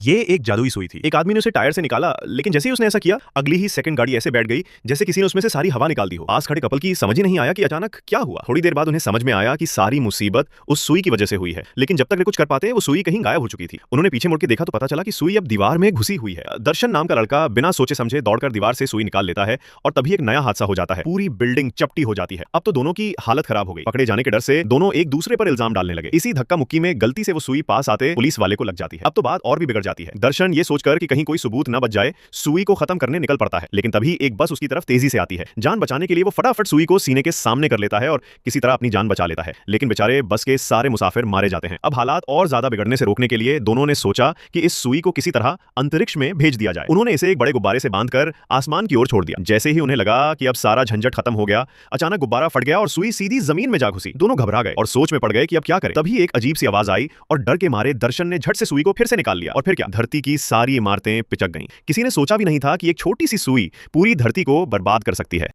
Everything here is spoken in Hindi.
ये एक जादुई सुई थी। एक आदमी ने उसे टायर से निकाला, लेकिन जैसे ही उसने ऐसा किया, अगली ही सेकंड गाड़ी ऐसे बैठ गई जैसे किसी ने उसमें से सारी हवा निकाल दी हो। पास खड़े कपल की समझ ही नहीं आया कि अचानक क्या हुआ। थोड़ी देर बाद उन्हें समझ में आया कि सारी मुसीबत उस सुई की वजह से हुई है, लेकिन जब तक वे कुछ कर पाते वो सुई कहीं गायब हो चुकी थी। उन्होंने पीछे मुड़ के देखा तो पता चला कि सुई अब दीवार में घुसी हुई है। दर्शन नाम का लड़का बिना सोचे समझे दौड़कर दीवार से सुई निकाल लेता है और तभी एक नया हादसा हो जाता है। पूरी बिल्डिंग चपटी हो जाती है। अब तो दोनों की हालत खराब हो गई। पकड़े जाने के डर से दोनों एक दूसरे पर इल्जाम डालने लगे। इसी धक्का मुक्की में गलती से वो सुई पास आते पुलिस वाले को लग जाती है। अब तो बात और भी बिगड़ जाती है। दर्शन ये सोचकर कि कहीं कोई सबूत न बच जाए, सुई को खत्म करने निकल पड़ता है, लेकिन तभी एक बस उसकी तरफ तेजी से आती है। जान बचाने के लिए वो फटाफट सुई को सीने के सामने कर लेता है और किसी तरह अपनी जान बचा लेता है, लेकिन बेचारे बस के सारे मुसाफिर मारे जाते हैं। अब हालात और ज्यादा बिगड़ने से रोकने के लिए दोनों ने सोचा कि इस सुई को किसी तरह अंतरिक्ष में भेज दिया जाए। उन्होंने इसे एक बड़े गुब्बारे से बांधकर आसमान की ओर छोड़ दिया। जैसे ही उन्हें लगा कि अब सारा झंझट खत्म हो गया, अचानक गुब्बारा फट गया और सुई सीधी जमीन में जा घुसी। दोनों घबरा गए और सोच में पड़ गए कि अब क्या करें। तभी एक अजीब सी आवाज आई और डर के मारे दर्शन ने झट से सुई को फिर से निकाल लिया। और फिर क्या, धरती की सारी इमारतें पिचक गईं। किसी ने सोचा भी नहीं था कि एक छोटी सी सुई पूरी धरती को बर्बाद कर सकती है।